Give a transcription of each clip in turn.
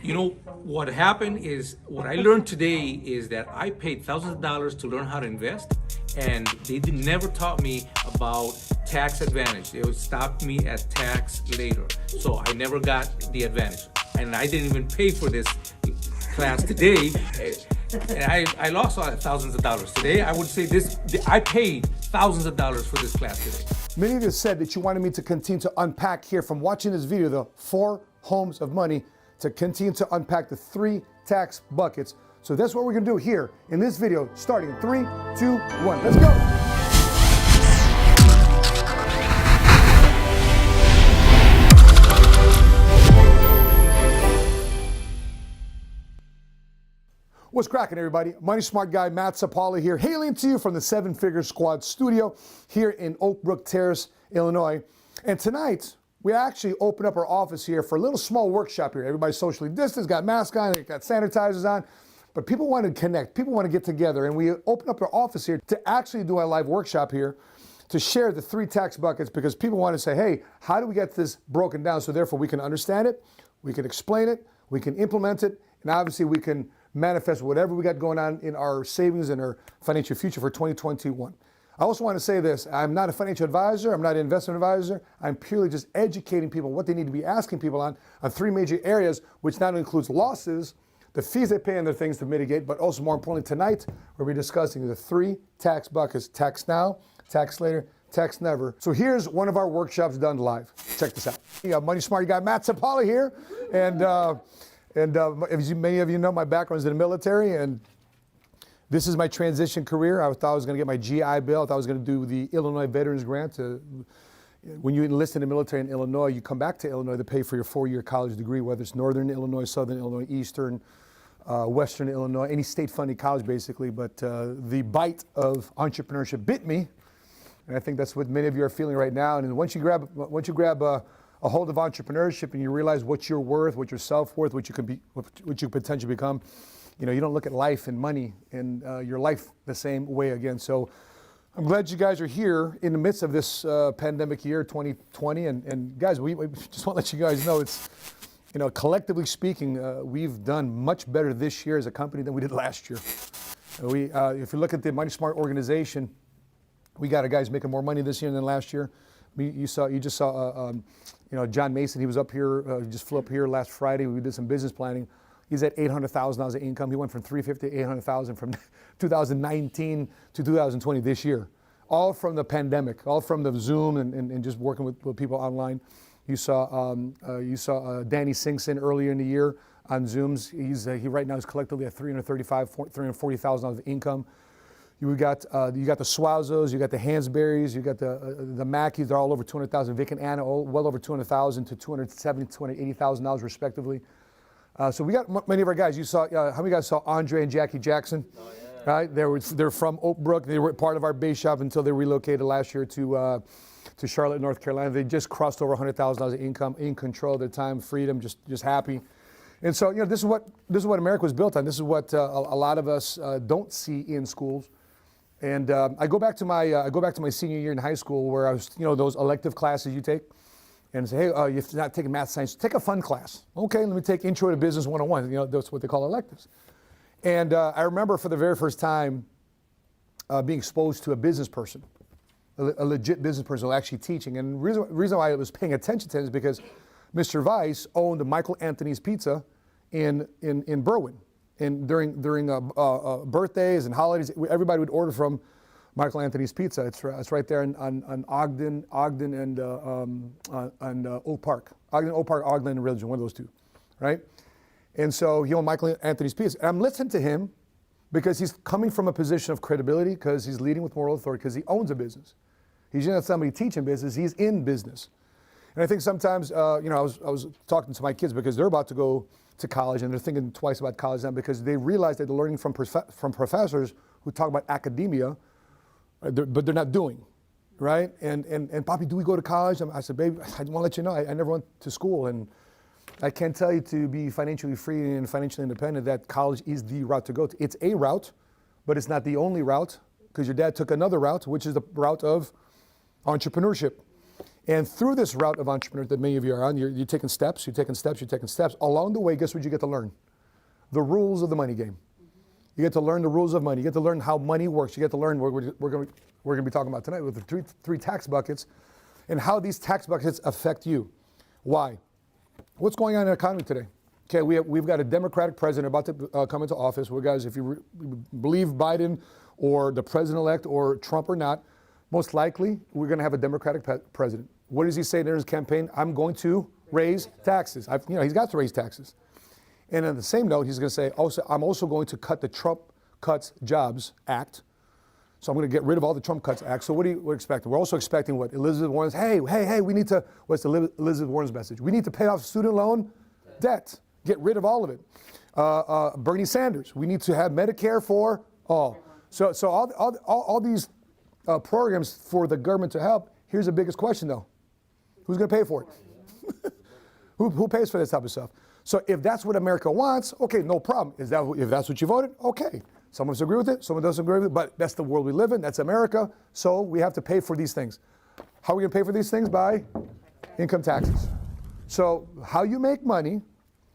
You know, what happened is, what I learned today is that I paid thousands of dollars to learn how to invest, and never taught me about tax advantage. They would stop me at tax later. So I never got the advantage. And I didn't even pay for this class today. And I lost thousands of dollars today. I would say I paid thousands of dollars for this class today. Many of you said that you wanted me to continue to unpack here from watching this video, the 4 homes of money, to continue to unpack the 3 tax buckets. So that's what we're gonna do here in this video, starting in 3, 2, 1. Let's go. What's cracking, everybody? Money Smart Guy Matt Sapala here, hailing to you from the 7 Figure Squad studio here in Oak Brook Terrace, Illinois. And tonight, we actually open up our office here for a little small workshop here. Everybody's socially distanced, got masks on, they got sanitizers on, but people want to connect, people want to get together, and we open up our office here to actually do a live workshop here to share the 3 tax buckets, because people want to say, hey, how do we get this broken down so therefore we can understand it, we can explain it, we can implement it, and obviously we can manifest whatever we got going on in our savings and our financial future for 2021. I also want to say this, I'm not a financial advisor, I'm not an investment advisor, I'm purely just educating people what they need to be asking people on 3 major areas, which not only includes losses, the fees they pay and the things to mitigate, but also more importantly tonight, we'll be discussing the 3 tax buckets: tax now, tax later, tax never. So here's one of our workshops done live. Check this out. You got Money Smart Guy Matt Sapala here, and as many of you know, my background is in the military, and this is my transition career. I thought I was going to get my GI Bill. I thought I was going to do the Illinois Veterans Grant. When you enlist in the military in Illinois, you come back to Illinois to pay for your 4-year college degree, whether it's Northern Illinois, Southern Illinois, Eastern, Western Illinois, any state-funded college basically. But the bite of entrepreneurship bit me, and I think that's what many of you are feeling right now. And once you grab a hold of entrepreneurship and you realize what you're worth, what your self-worth, what you can be, what you potentially become, you know, you don't look at life and money and your life the same way again. So I'm glad you guys are here in the midst of this pandemic year, 2020. And guys, we just want to let you guys know it's, you know, collectively speaking, we've done much better this year as a company than we did last year. If you look at the Money Smart organization, we got our guys making more money this year than last year. You just saw, you know, John Mason. He was up here, just flew up here last Friday. We did some business planning. He's at $800,000 of income. He went from $350,000 to $800,000 from 2019 to 2020 this year. All from the pandemic, all from the Zoom and just working with people online. You saw Danny Singson earlier in the year on Zooms. He right now is collectively at $340,000 of income. You got the Swazos, you got the Hansberries, you got the Mackeys. They're all over $200,000. Vic and Anna, well over $200,000 to $270,000, $280,000 respectively. So we got many of our guys. You saw how many guys saw Andre and Jackie Jackson? Oh, yeah. Right? They're from Oak Brook. They were part of our base shop until they relocated last year to Charlotte, North Carolina. They just crossed over $100,000 of income, in control of their time, freedom, just happy. And so, you know, this is what America was built on. This is what a lot of us don't see in schools. And I go back to my senior year in high school, where I was, you know, those elective classes you take, and say, hey, you're not taking math, science, take a fun class. Okay, let me take Intro to Business 101. You know, that's what they call electives. And I remember for the very first time being exposed to a business person, a legit business person actually teaching. And the reason why I was paying attention to it is because Mr. Weiss owned Michael Anthony's Pizza in Berwyn. And during birthdays and holidays, everybody would order from Michael Anthony's Pizza. It's right there on Ogden and Oak Park. Ogden and Religion, one of those two, right? And so he owned Michael Anthony's Pizza. And I'm listening to him because he's coming from a position of credibility, because he's leading with moral authority, because he owns a business. He's not somebody teaching business, he's in business. And I think sometimes, you know, I was talking to my kids because they're about to go to college, and they're thinking twice about college now because they realize that they're learning from professors who talk about academia, but they're not doing, right? And Papi, do we go to college? I said, baby, I want to let you know, I never went to school, and I can't tell you to be financially free and financially independent that college is the route to go to. It's a route, but it's not the only route, because your dad took another route, which is the route of entrepreneurship. And through this route of entrepreneur that many of you are on, you're taking steps, you're taking steps, you're taking steps. Along the way, guess what you get to learn? The rules of the money game. You get to learn the rules of money. You get to learn how money works. You get to learn what we're going to be talking about tonight with the three tax buckets and how these tax buckets affect you. Why? What's going on in the economy today? Okay, we've got a Democratic president about to come into office. Well, guys, if you believe Biden or the president-elect or Trump or not, most likely we're going to have a Democratic president. What does he say in his campaign? I'm going to raise taxes. He's got to raise taxes. And on the same note, he's going to say, I'm also going to cut the Trump Cuts Jobs Act. So I'm going to get rid of all the Trump Cuts Act. So what are we expecting? We're also expecting what? Elizabeth Warren's, hey, we need to, what's Elizabeth Warren's message? We need to pay off student loan debt. Get rid of all of it. Bernie Sanders, we need to have Medicare for all. So all these programs for the government to help. Here's the biggest question, though. Who's going to pay for it? Who pays for this type of stuff? So if that's what America wants, okay, no problem. If that's what you voted, okay. Some of us agree with it, some of us agree with it, but that's the world we live in. That's America. So we have to pay for these things. How are we going to pay for these things? By income taxes. So how you make money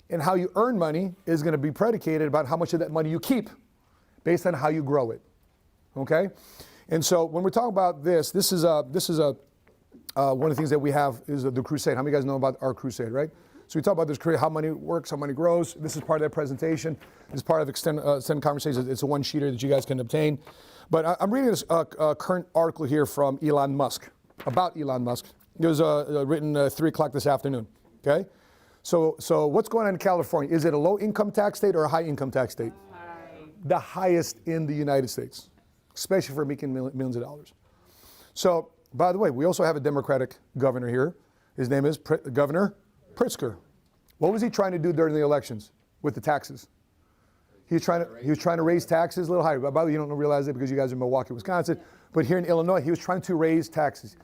and how you earn money is going to be predicated about how much of that money you keep based on how you grow it. Okay? And so when we're talking about this is one of the things that we have is the crusade. How many of you guys know about our crusade, right? So we talk about this crusade, how money works, how money grows. This is part of that presentation. This is part of extended conversations. It's a one-sheeter that you guys can obtain. But I'm reading this current article here from Elon Musk, about Elon Musk. It was written 3 o'clock this afternoon, okay? So what's going on in California? Is it a low-income tax state or a high-income tax state? High. The highest in the United States, especially for making millions of dollars. So, by the way, we also have a Democratic governor here. His name is Governor Pritzker. What was he trying to do during the elections with the taxes? He was trying to raise taxes a little higher. By the way, you don't realize it because you guys are in Milwaukee, Wisconsin. But here in Illinois, he was trying to raise taxes.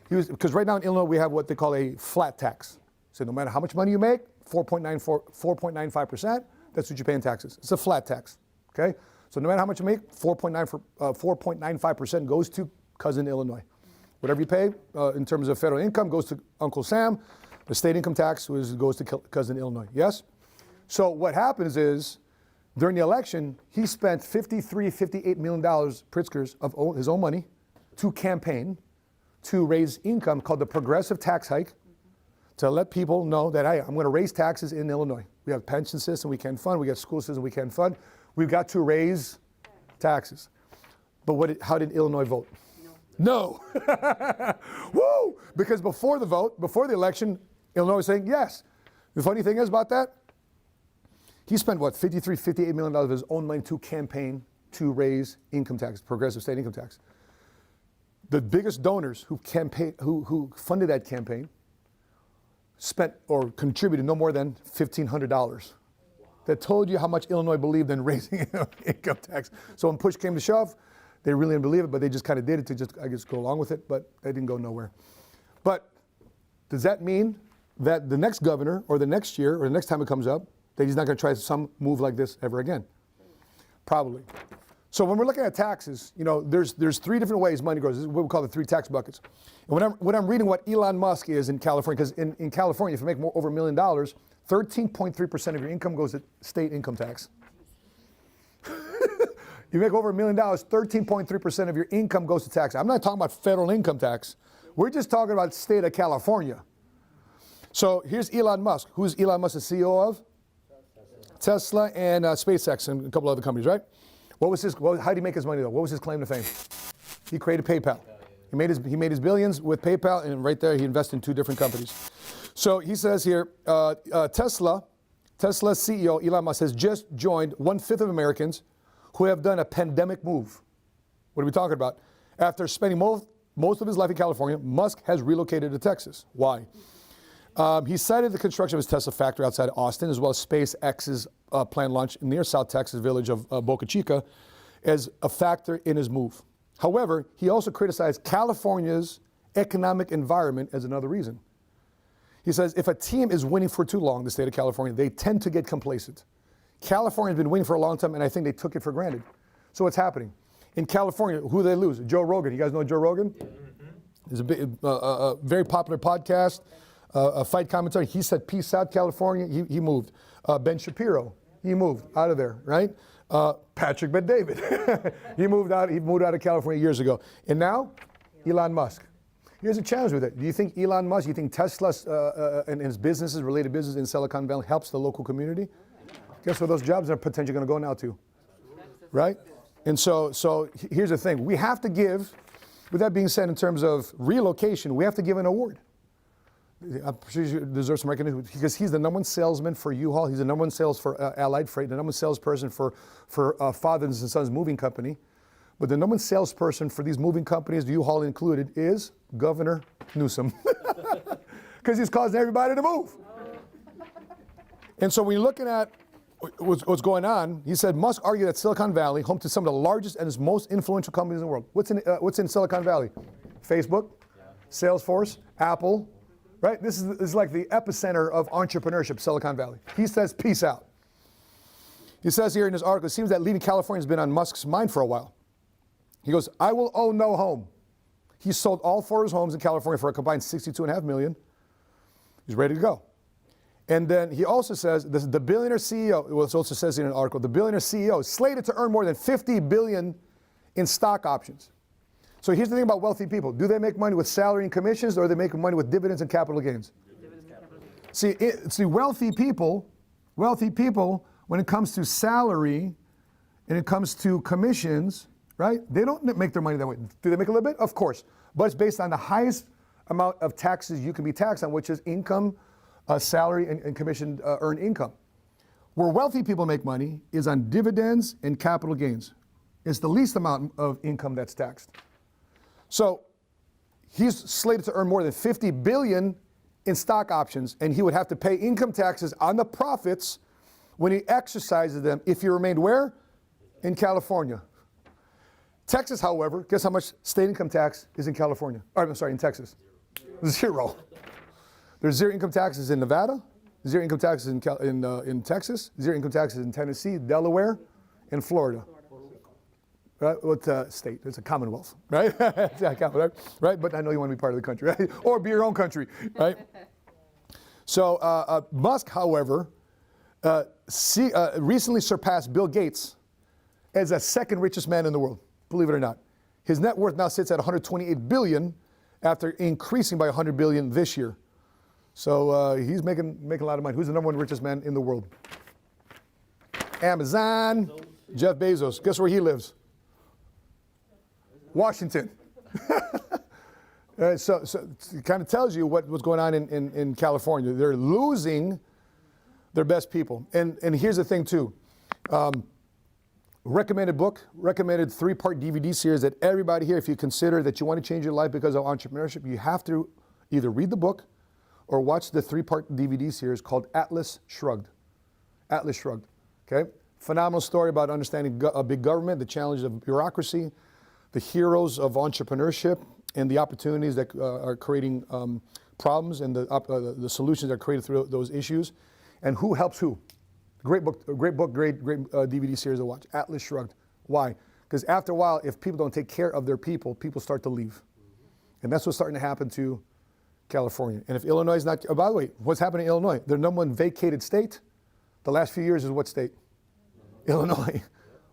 Because right now in Illinois, we have what they call a flat tax. So no matter how much money you make, 4.95%, that's what you pay in taxes. It's a flat tax, okay? So no matter how much you make, 4.95% goes to cousin Illinois. Whatever you pay in terms of federal income goes to Uncle Sam. The state income tax goes to cousin Illinois, yes? So what happens is, during the election, he spent $58 million, Pritzker's, of his own money to campaign to raise income called the progressive tax hike to let people know that, hey, I'm going to raise taxes in Illinois. We have a pension system we can fund. We got school system we can fund. We've got to raise taxes. But how did Illinois vote? No. Woo! Because before the vote, before the election, Illinois was saying yes. The funny thing is about that, he spent, $58 million of his own money to campaign to raise income tax, progressive state income tax. The biggest donors who funded that campaign spent or contributed no more than $1,500. That told you how much Illinois believed in raising income tax. So when push came to shove, they really didn't believe it, but they just kind of did it to just, I guess, go along with it, but they didn't go nowhere. But does that mean that the next governor or the next year or the next time it comes up, that he's not going to try some move like this ever again? Probably. So when we're looking at taxes, there's 3 different ways money grows. This is what we call the 3 tax buckets. And when I'm reading what Elon Musk is in California, because in California, if you make over $1 million, 13.3% of your income goes to state income tax. You make over $1 million, 13.3% of your income goes to tax. I'm not talking about federal income tax. We're just talking about the state of California. So here's Elon Musk. Who's Elon Musk the CEO of? Tesla and SpaceX and a couple other companies, right? How did he make his money though? What was his claim to fame? He created PayPal. He made his billions with PayPal, and right there he invested in 2 different companies. So he says here, Tesla's CEO Elon Musk has just joined 1/5 of Americans who have done a pandemic move. What are we talking about? After spending most of his life in California, Musk has relocated to Texas. Why? He cited the construction of his Tesla factory outside of Austin, as well as SpaceX's planned launch near South Texas village of Boca Chica, as a factor in his move. However, he also criticized California's economic environment as another reason. He says, if a team is winning for too long, the state of California, they tend to get complacent. California's been winning for a long time, and I think they took it for granted. So what's happening? In California, who do they lose? Joe Rogan. You guys know Joe Rogan? Mm-hmm. He's a very popular podcast, a fight commentary. He said, peace out, California. He moved. Ben Shapiro, he moved out of there, right? Patrick Bet-David, he moved out of California years ago. And now, Elon Musk. Here's a challenge with it. Do you think Elon Musk, you think Tesla and his businesses, related business in Silicon Valley helps the local community? Guess where those jobs are potentially going to go now to, right? And so here's the thing. We have to give, with that being said, in terms of relocation, we have to give an award. I'm sure he deserves some recognition because he's the #1 salesman for U-Haul. He's the #1 sales for Allied Freight, the #1 salesperson for Fathers and Sons Moving Company. But the #1 salesperson for these moving companies, U-Haul included, is Governor Newsom. Because he's causing everybody to move. And so when you're looking at what's going on, he said, Musk argued that Silicon Valley, home to some of the largest and most influential companies in the world. What's in Silicon Valley? Facebook, Salesforce, Apple, right? This is like the epicenter of entrepreneurship, Silicon Valley. He says, peace out. He says here in his article, it seems that leaving California has been on Musk's mind for a while. He goes, I will own no home. He sold all 4 of his homes in California for a combined $62.5 million. He's ready to go. And then he also says, the billionaire CEO, it also says in an article, the billionaire CEO is slated to earn more than $50 billion in stock options. So here's the thing about wealthy people. Do they make money with salary and commissions, or are they making money with dividends and capital gains? See, wealthy people, when it comes to salary and it comes to commissions, right? They don't make their money that way. Do they make a little bit? Of course. But it's based on the highest amount of taxes you can be taxed on, which is income, salary, and commission earned income. Where wealthy people make money is on dividends and capital gains. It's the least amount of income that's taxed. So he's slated to earn more than $50 billion in stock options, and he would have to pay income taxes on the profits when he exercises them if he remained where? In California. Texas, however, guess how much state income tax is in California? In Texas. 0. There's 0 income taxes in Nevada, 0 income taxes in Texas, 0 income taxes in Tennessee, Delaware, and Florida. Right? What state? It's a commonwealth, right? Right? But I know you want to be part of the country, right? Or be your own country, right? So Musk, however, recently surpassed Bill Gates as the 2nd richest man in the world. Believe it or not. His net worth now sits at $128 billion after increasing by $100 billion this year. So he's making a lot of money. Who's the #1 richest man in the world? Amazon, Jeff Bezos. Guess where he lives? Washington. So it kind of tells you what's going on in California. They're losing their best people. And here's the thing too. Recommended book, recommended 3-part DVD series that everybody here, if you consider that you want to change your life because of entrepreneurship, you have to either read the book or watch the 3-part DVD series called Atlas Shrugged. Atlas Shrugged, okay? Phenomenal story about understanding a big government, the challenges of bureaucracy, the heroes of entrepreneurship, and the opportunities that are creating problems, and the solutions that are created through those issues, and who helps who. Great book, great DVD series to watch. Atlas Shrugged. Why? Because after a while, if people don't take care of their people start to leave. And that's what's starting to happen to California. And if Illinois is not, by the way, what's happening in Illinois? Their #1 vacated state, the last few years is what state? Illinois.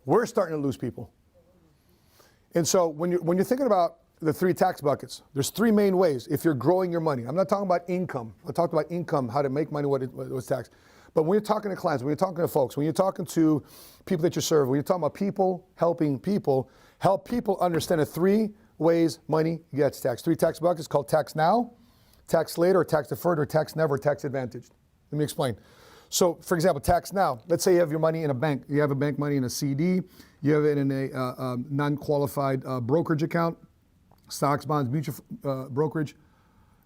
We're starting to lose people. And so when you're thinking about the 3 tax buckets, there's 3 main ways if you're growing your money. I'm not talking about income. I talked about income, how to make money, what was taxed. But when you're talking to clients, when you're talking to folks, when you're talking to people that you serve, when you're talking about people helping people, help people understand the 3 ways money gets taxed. 3 tax buckets called tax now, tax later, or tax deferred, or tax never, or tax advantaged. Let me explain. So, for example, tax now. Let's say you have your money in a bank. You have a bank money in a CD. You have it in a non-qualified brokerage account, stocks, bonds, mutual brokerage,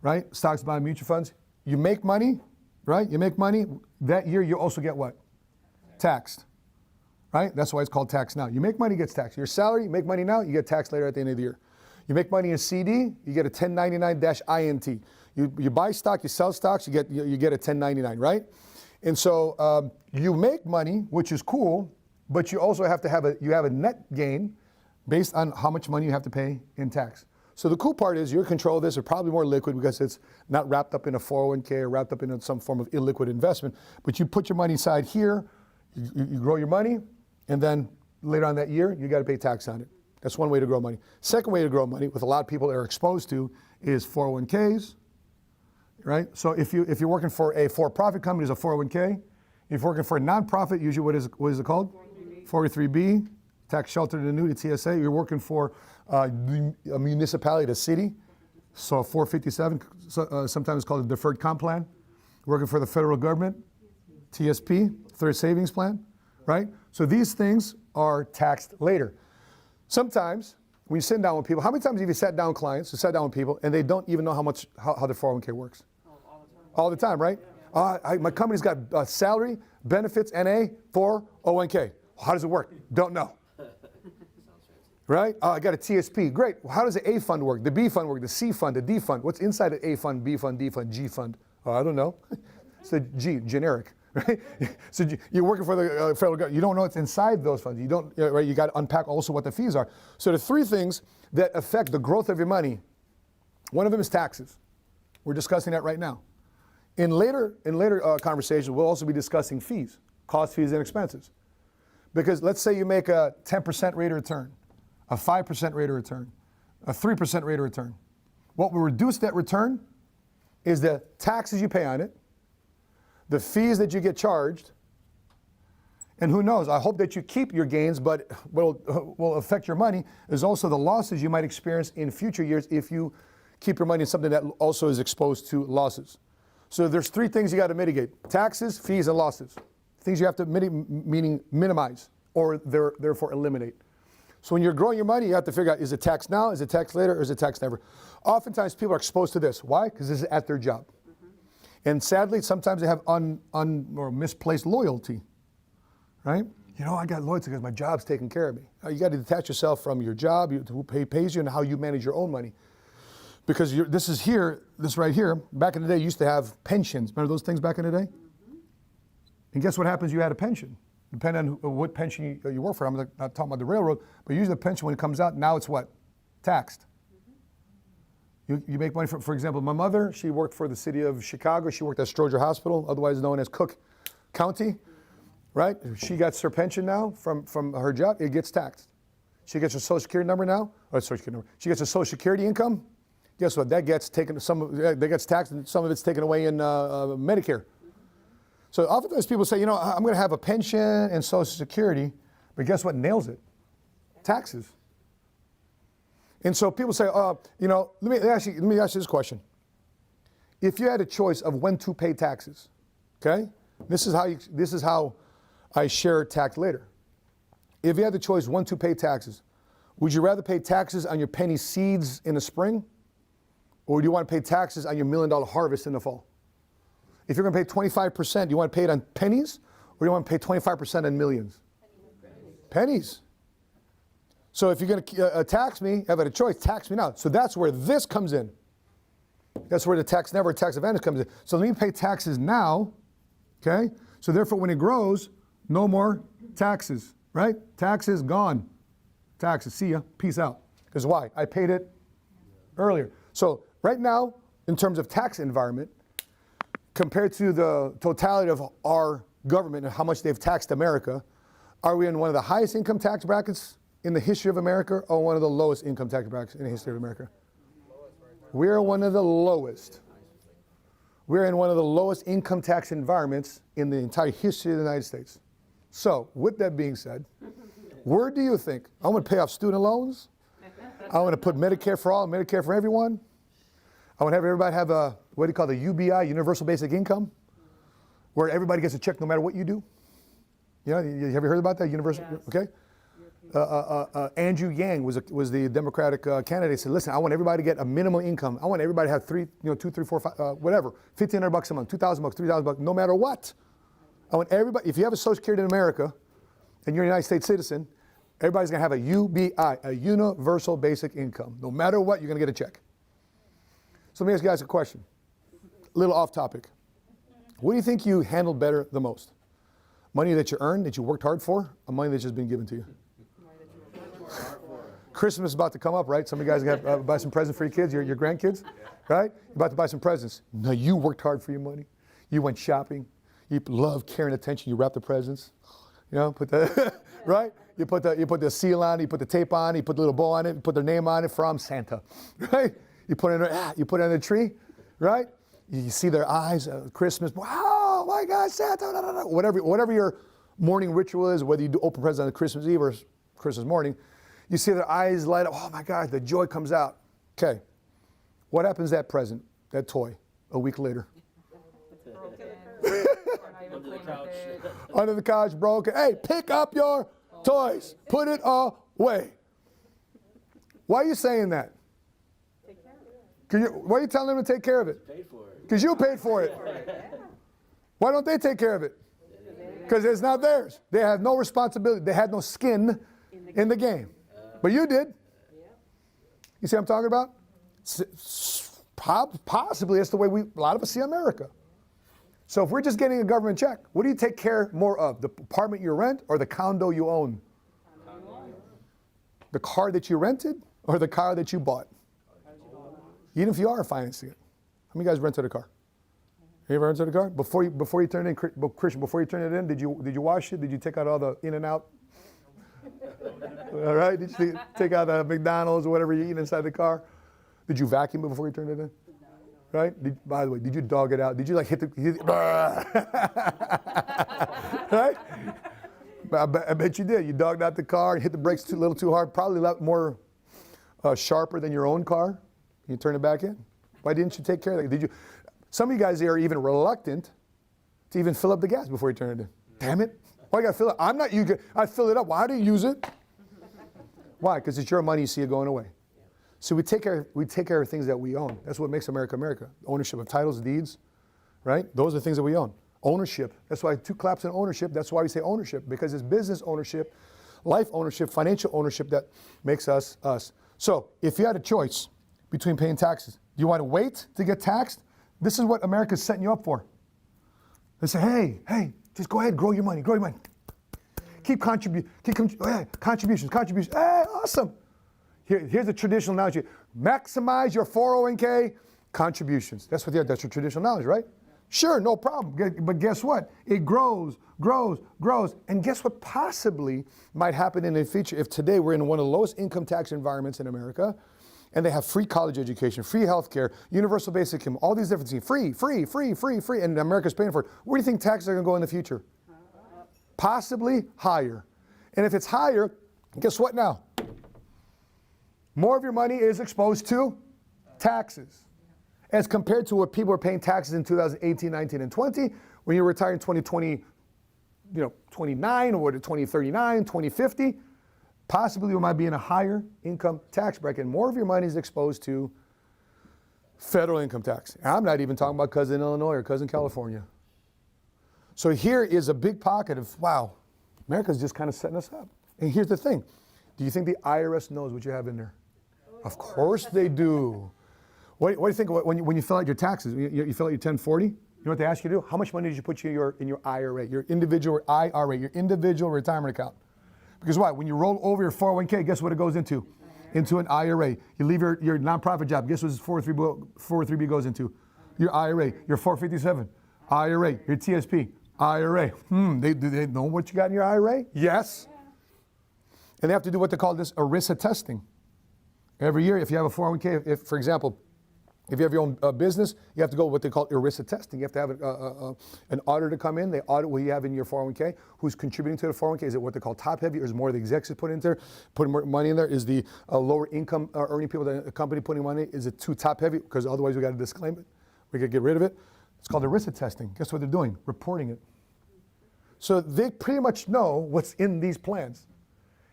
right? Stocks, bonds, mutual funds. You make money, right? You make money. That year, you also get what? Taxed, right? That's why it's called tax now. You make money, gets taxed. Your salary, you make money now, you get taxed later at the end of the year. You make money in a CD, you get a 1099-INT. You buy stock, you sell stocks, you get a 1099, right? And so you make money, which is cool, but you also have to have a net gain based on how much money you have to pay in tax. So the cool part is you're in control of this. It's probably more liquid because it's not wrapped up in a 401k or wrapped up in some form of illiquid investment. But you put your money inside here, you grow your money, and then later on that year, you got to pay tax on it. That's one way to grow money. Second way to grow money, with a lot of people that are exposed to, is 401ks, right? So if you're working for a for-profit company, it's a 401k. If you're working for a nonprofit, usually what is it called? 403B, tax sheltered annuity, TSA. You're working for a municipality, a city, so 457, sometimes called a deferred comp plan. Working for the federal government, TSP, third savings plan, right? So these things are taxed later. Sometimes when you sit down with people, how many times have you sat down with clients, you sat down with people, and they don't even know how their 401k works? All the time, right? My company's got salary, benefits, NA, 401k. How does it work? Don't know. Right? I got a TSP. Great. Well, how does the A fund work? The B fund work? The C fund? The D fund? What's inside the A fund, B fund, D fund, G fund? I don't know. It's the G, generic. Right? So you're working for the federal government. You don't know what's inside those funds. You don't. Right? You got to unpack also what the fees are. So the three things that affect the growth of your money. One of them is taxes. We're discussing that right now. In later conversations, we'll also be discussing fees, cost, fees, and expenses. Because let's say you make a 10% rate of return, a 5% rate of return, a 3% rate of return. What will reduce that return is the taxes you pay on it, the fees that you get charged, and who knows, I hope that you keep your gains, but what will affect your money is also the losses you might experience in future years if you keep your money in something that also is exposed to losses. So there's three things you got to mitigate: taxes, fees, and losses. Things you have to meaning minimize or therefore eliminate. So when you're growing your money, you have to figure out, is it taxed now, is it taxed later, or is it taxed never? Oftentimes people are exposed to this. Why? Because this is at their job. And sadly, sometimes they have or misplaced loyalty, right? You know, I got loyalty because my job's taking care of me. You got to detach yourself from your job, who pays you, and how you manage your own money. Because this right here, back in the day, you used to have pensions. Remember those things back in the day? And guess what happens? You had a pension. Depending on what pension you work for. I'm not talking about the railroad, but usually the pension, when it comes out, now it's what? Taxed. You make money, for example, my mother, she worked for the city of Chicago. She worked at Stroger Hospital, otherwise known as Cook County, right? She got her pension now from her job. It gets taxed. She gets her Social Security number now, or Social Security number. She gets her Social Security income. Guess what? That gets taken. That gets taxed, and some of it's taken away in Medicare. So oftentimes people say, you know, I'm going to have a pension and Social Security, but guess what nails it? Taxes. And so people say, you know, let me ask you this question. If you had a choice of when to pay taxes, okay? This is how I share tax later. If you had the choice when to pay taxes, would you rather pay taxes on your penny seeds in the spring, or do you want to pay taxes on your $1 million harvest in the fall? If you're going to pay 25%, do you want to pay it on pennies, or do you want to pay 25% on millions? Pennies. So if you're going to tax me, have a choice, tax me now. So that's where this comes in. That's where the tax advantage comes in. So let me pay taxes now, okay? So therefore, when it grows, no more taxes, right? Taxes gone. Taxes, see ya, peace out. Because why? I paid it earlier. So right now, in terms of tax environment, compared to the totality of our government and how much they've taxed America, are we in one of the highest income tax brackets in the history of America, or one of the lowest income tax brackets in the history of America? We're one of the lowest. We're in one of the lowest income tax environments in the entire history of the United States. So, with that being said, where do you think? I want to pay off student loans. I want to put Medicare for all, Medicare for everyone. I want to have everybody have a, what do you call the UBI, Universal Basic Income, where everybody gets a check no matter what you do. You know, have you heard about that? Universal, yes. Okay. Andrew Yang was the Democratic candidate. He said, listen, I want everybody to get a minimum income. I want everybody to have $2, $3, $4, $5, whatever, $1,500 a month, $2,000, $3,000, no matter what. I want everybody, if you have a Social Security in America and you're a United States citizen, everybody's going to have a UBI, a Universal Basic Income. No matter what, you're going to get a check. So let me ask you guys a question. A little off topic. What do you think you handled better the most? Money that you earned, that you worked hard for, or money that's just been given to you? Christmas is about to come up, right? Some of you guys got buy some presents for your kids, your grandkids, right? You're about to buy some presents. No, you worked hard for your money. You went shopping. You love care and attention. You wrap the presents. You know, put the right. You put the seal on it. You put the tape on it. You put the little bow on it. You put their name on it from Santa, right? You put it on the tree, right? You see their eyes. Christmas. Wow, my God, Santa. Da, da, da. Whatever your morning ritual is, whether you do open presents on Christmas Eve or Christmas morning, you see their eyes light up. Oh my God, the joy comes out. Okay, what happens to that present, that toy, a week later? Under the couch. Under the couch, broken. Hey, pick up your toys. Put it away. Why are you saying that? Why are you telling them to take care of it? Paid for it. Because you paid for it. Why don't they take care of it? Because it's not theirs. They have no responsibility. They had no skin in the game. But you did. You see what I'm talking about? Possibly that's the way a lot of us see America. So if we're just getting a government check, what do you take care more of? The apartment you rent or the condo you own? The car that you rented or the car that you bought? Even if you are financing it. How many guys rented a car? You ever rented a car? Before you turn it in, Christian, before you turn it in, did you wash it? Did you take out all the in and out? All right, did you take out the McDonald's or whatever you eat inside the car? Did you vacuum it before you turned it in? Right? By the way, did you dog it out? Did you like hit right? I bet you did. You dogged out the car and hit the brakes a little too hard, probably a lot more sharper than your own car. You turn it back in. Why didn't you take care of that? Some of you guys are even reluctant to even fill up the gas before you turn it in. Damn it. Why you got to fill it? I'm not you. I fill it up. Why do you use it? Why? Because it's your money. You see it going away. So we take care of things that we own. That's what makes America America. Ownership of titles, deeds, right? Those are the things that we own. Ownership. That's why 2 claps in ownership. That's why we say ownership, because it's business ownership, life ownership, financial ownership that makes us us. So if you had a choice between paying taxes, do you want to wait to get taxed? This is what America's setting you up for. They say, hey, just go ahead, grow your money. Keep contributions. Hey, awesome. Here's the traditional knowledge. Maximize your 401k contributions. That's your traditional knowledge, right? Sure, no problem. But guess what? It grows. And guess what possibly might happen in the future if today we're in one of the lowest income tax environments in America, and they have free college education, free health care, universal basic income, all these different things. Free, and America's paying for it. Where do you think taxes are going to go in the future? Possibly higher. And if it's higher, guess what now? More of your money is exposed to taxes as compared to what people are paying taxes in 2018, 19, and 20. When you retire in 2020, 29 or 2039, 2050, possibly you might be in a higher income tax bracket. And more of your money is exposed to federal income tax. And I'm not even talking about cousin Illinois or cousin California. So here is a big pocket of, wow, America's just kind of setting us up. And here's the thing. Do you think the IRS knows what you have in there? Of course they do. What do you think when you fill out your taxes? You fill out your 1040? You know what they ask you to do? How much money did you put in your IRA, your individual IRA, your individual retirement account? Because why? When you roll over your 401k, guess what it goes into? Into an IRA. You leave your nonprofit job. Guess what 403B goes into? Your IRA, your 457, IRA, your TSP, IRA. Do they know what you got in your IRA? Yes. And they have to do what they call this ERISA testing. Every year, if you have a 401k, for example, if you have your own business, you have to go what they call ERISA testing. You have to have an auditor come in. They audit what you have in your 401k. Who's contributing to the 401k? Is it what they call top heavy, or is more the executives put in there, putting more money in there? Is the lower income earning people, the company putting money, is it too top heavy? Because otherwise we got to disclaim it. We got to get rid of it. It's called ERISA testing. Guess what they're doing? Reporting it. So they pretty much know what's in these plans.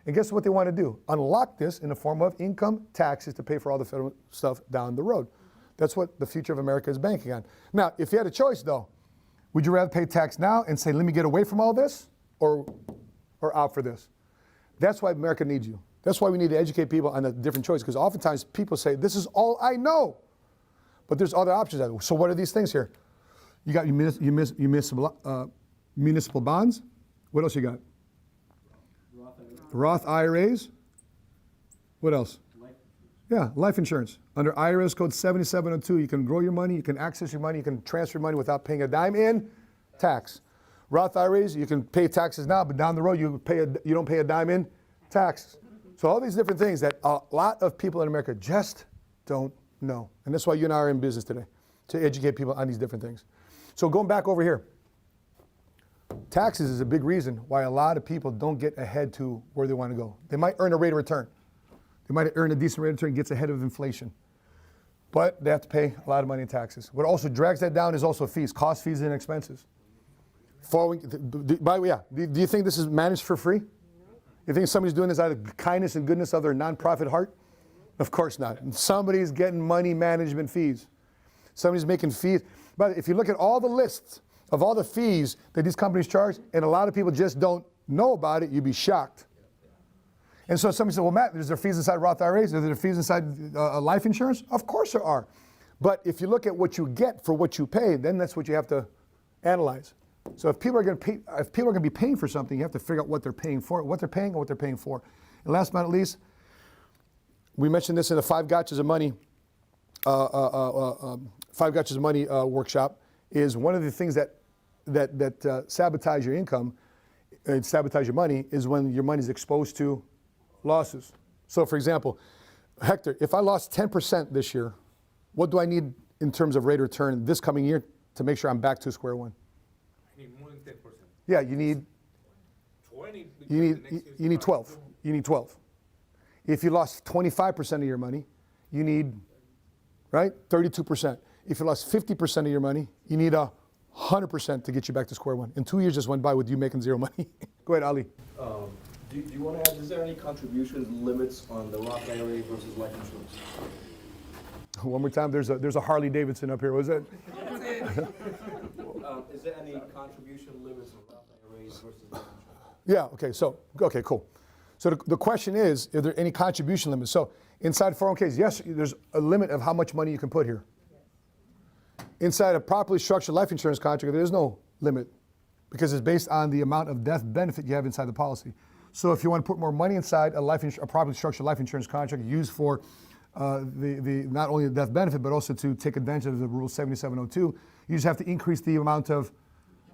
And guess what they want to do? Unlock this in the form of income taxes to pay for all the federal stuff down the road. That's what the future of America is banking on. Now, if you had a choice, though, would you rather pay tax now and say, let me get away from all this, or out for this? That's why America needs you. That's why we need to educate people on the different choices, because oftentimes people say, this is all I know. But there's other options out there. So what are these things here? You got municipal bonds. What else you got? Roth IRAs. What else? Yeah, life insurance. Under IRS code 7702, you can grow your money, you can access your money, you can transfer money without paying a dime in tax. Roth IRAs, you can pay taxes now, but down the road you don't pay a dime in tax. So all these different things that a lot of people in America just don't know. And that's why you and I are in business today, to educate people on these different things. So going back over here, taxes is a big reason why a lot of people don't get ahead to where they want to go. They might earn a rate of return. They might earn a decent rate of return, gets ahead of inflation. But they have to pay a lot of money in taxes. What also drags that down is also fees, cost, fees, and expenses. By the way, yeah, do you think this is managed for free? You think somebody's doing this out of kindness and goodness of their nonprofit heart? Of course not. Somebody's getting money management fees. Somebody's making fees. But if you look at all the lists of all the fees that these companies charge, and a lot of people just don't know about it, you'd be shocked. And so somebody said, well, Matt, is there fees inside Roth IRAs? Are there fees inside life insurance? Of course there are. But if you look at what you get for what you pay, then that's what you have to analyze. So if people are going to be paying for something, you have to figure out what they're paying for, what they're paying, and what they're paying for. And last but not least, we mentioned this in the 5 Gotchas of Money, 5 Gotchas of Money workshop, is one of the things that sabotage your income and sabotage your money is when your money is exposed to losses. So for example, Hector, if I lost 10% this year, what do I need in terms of rate of return this coming year to make sure I'm back to square one? I need more than 10%. Yeah, you need 20. you need 12. You need 12. If you lost 25% of your money, you need, right, 32%. If you lost 50% of your money, you need 100% to get you back to square one. And 2 years just went by with you making zero money. Go ahead, Ali. Do you want to add, is there any contribution limits on the Roth IRA versus life insurance? One more time, there's a Harley Davidson up here, was it? Is there any contribution limits on Roth IRAs versus life insurance? Yeah, okay, cool. So the question is there any contribution limits? So inside 401ks, yes, there's a limit of how much money you can put here. Inside a properly structured life insurance contract, there is no limit because it's based on the amount of death benefit you have inside the policy. So if you want to put more money inside a properly structured life insurance contract used for not only the death benefit, but also to take advantage of the Rule 7702, you just have to increase the amount of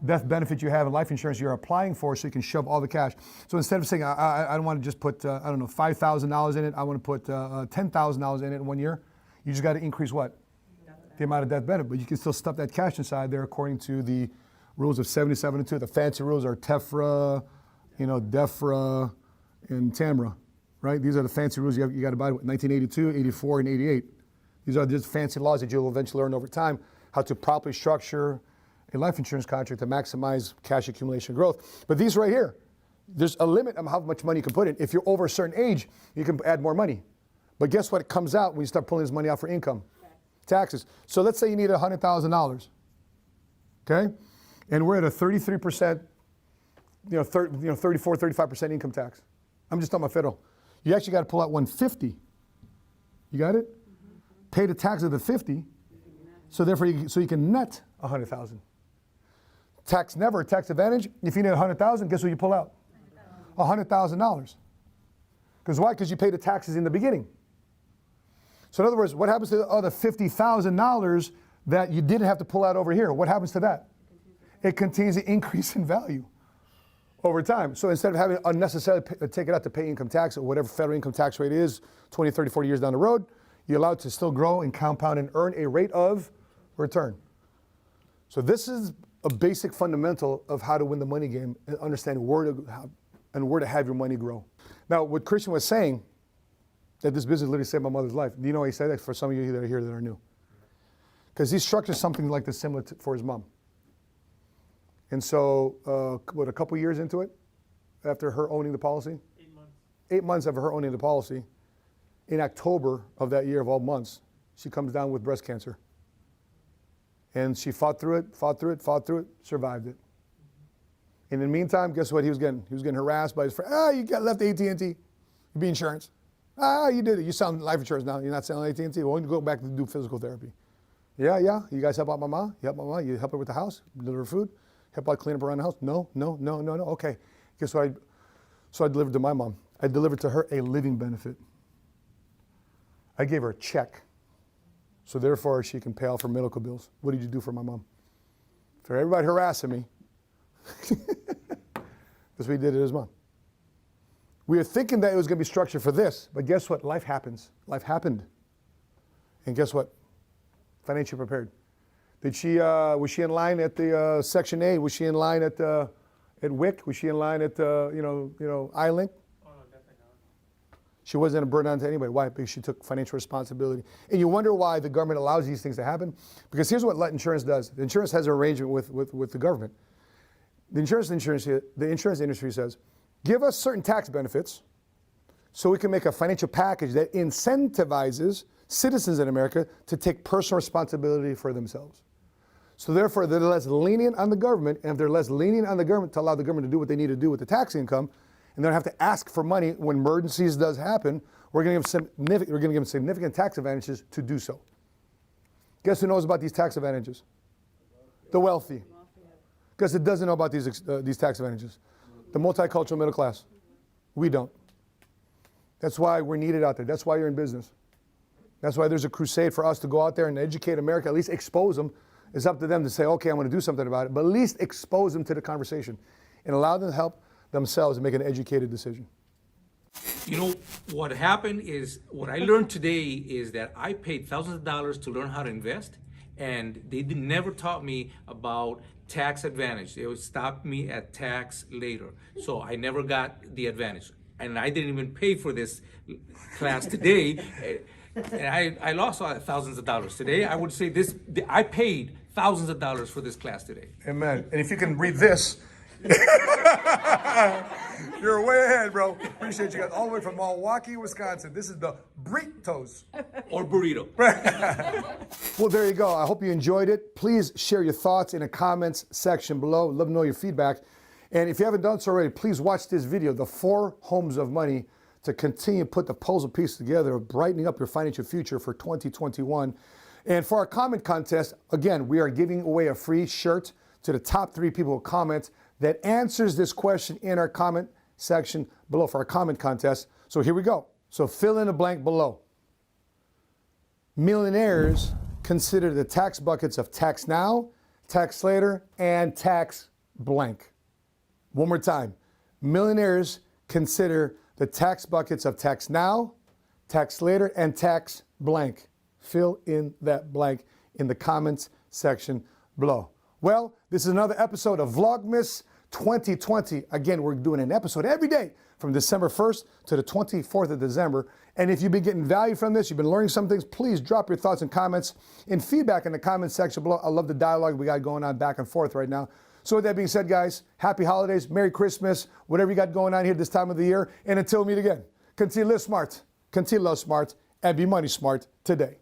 death benefit you have in life insurance you're applying for so you can shove all the cash. So instead of saying, I don't want to just put, I don't know, $5,000 in it, I want to put $10,000 in it in 1 year, you just got to increase what? The amount of death benefit. But you can still stuff that cash inside there according to the rules of 7702. The fancy rules are TEFRA, DEFRA, and TAMRA, right? These are the fancy rules you got to buy with 1982, 84, and 88. These are just fancy laws that you'll eventually learn over time, how to properly structure a life insurance contract to maximize cash accumulation growth. But these right here, there's a limit on how much money you can put in. If you're over a certain age, you can add more money. But guess what? It comes out when you start pulling this money out for income. Taxes. So let's say you need $100,000, okay? And we're at a 33%, 34, 35% income tax. I'm just talking about federal. You actually got to pull out 150. You got it? Mm-hmm. Pay the tax of the 50, so therefore you can net 100,000. Tax never, tax advantage. If you need 100,000, guess what you pull out? $100,000. Because why? Because you pay the taxes in the beginning. So in other words, what happens to the other $50,000 that you didn't have to pull out over here? What happens to that? It continues to increase in value over time. So instead of having unnecessarily take it out to pay income tax or whatever federal income tax rate is 20, 30, 40 years down the road, you're allowed to still grow and compound and earn a rate of return. So this is a basic fundamental of how to win the money game and understand where to have your money grow. Now, what Christian was saying, that this business literally saved my mother's life. Do you know why he said that for some of you that are here that are new? Because he structured something like this similar for his mom. And so, a couple years into it, after her owning the policy? 8 months. 8 months after her owning the policy, in October of that year of all months, she comes down with breast cancer. And she fought through it, survived it. And in the meantime, guess what he was getting? He was getting harassed by his friend. You got left AT&T. You be insurance. You did it. You sound life insurance now. You're not selling AT&T. Well, you go back to do physical therapy. Yeah. You guys help out my mom? You help my mom? You help her with the house? Deliver food? Help out clean up around the house? No. Okay. Guess what? So I delivered to my mom. I delivered to her a living benefit. I gave her a check, so therefore she can pay off her medical bills. What did you do for my mom? For everybody harassing me, that's what he did to his mom. We were thinking that it was going to be structured for this, but guess what? Life happens. Life happened. And guess what? Financially prepared. Did she? Was she in line at the Section 8? Was she in line at WIC? Was she in line at iLink? Oh, no, definitely not. She wasn't a burden on to anybody. Why? Because she took financial responsibility. And you wonder why the government allows these things to happen? Because here's what life insurance does. The insurance has an arrangement with the government. The insurance industry says, give us certain tax benefits so we can make a financial package that incentivizes citizens in America to take personal responsibility for themselves. So therefore, they're less lenient on the government, and if they're less lenient on the government to allow the government to do what they need to do with the tax income, and they don't have to ask for money when emergencies does happen, we're going to give them significant tax advantages to do so. Guess who knows about these tax advantages? The wealthy. Guess who doesn't know about these tax advantages? The multicultural middle class. We don't. That's why we're needed out there. That's why you're in business. That's why there's a crusade for us to go out there and educate America, at least expose them. It's up to them to say, okay, I'm going to do something about it, but at least expose them to the conversation and allow them to help themselves make an educated decision. You know, what happened is, what I learned today is that I paid thousands of dollars to learn how to invest, and they never taught me about tax advantage. They would stop me at tax later. So I never got the advantage. And I didn't even pay for this class today. And I lost thousands of dollars today. I would say I paid thousands of dollars for this class today. Amen. And if you can read this, you're way ahead, bro. Appreciate you guys all the way from Milwaukee, Wisconsin. This is the burritos. Or burrito. Well, there you go. I hope you enjoyed it. Please share your thoughts in the comments section below. Love to know your feedback. And if you haven't done so already, please watch this video, The 4 Homes of Money, to continue to put the puzzle piece together of brightening up your financial future for 2021. And for our comment contest, again, we are giving away a free shirt to the top 3 people who comment that answers this question in our comment section below for our comment contest. So here we go. So fill in the blank below. Millionaires consider the tax buckets of tax now, tax later, and tax blank. One more time. Millionaires consider the tax buckets of tax now, tax later, and tax blank. Fill in that blank in the comments section below. Well, this is another episode of Vlogmas 2020. Again, we're doing an episode every day from December 1st to the 24th of December. And if you've been getting value from this, you've been learning some things, please drop your thoughts and comments and feedback in the comments section below. I love the dialogue we got going on back and forth right now. So with that being said, guys, happy holidays, Merry Christmas, whatever you got going on here this time of the year. And until we meet again, continue to live smart, continue to love smart, and be money smart today.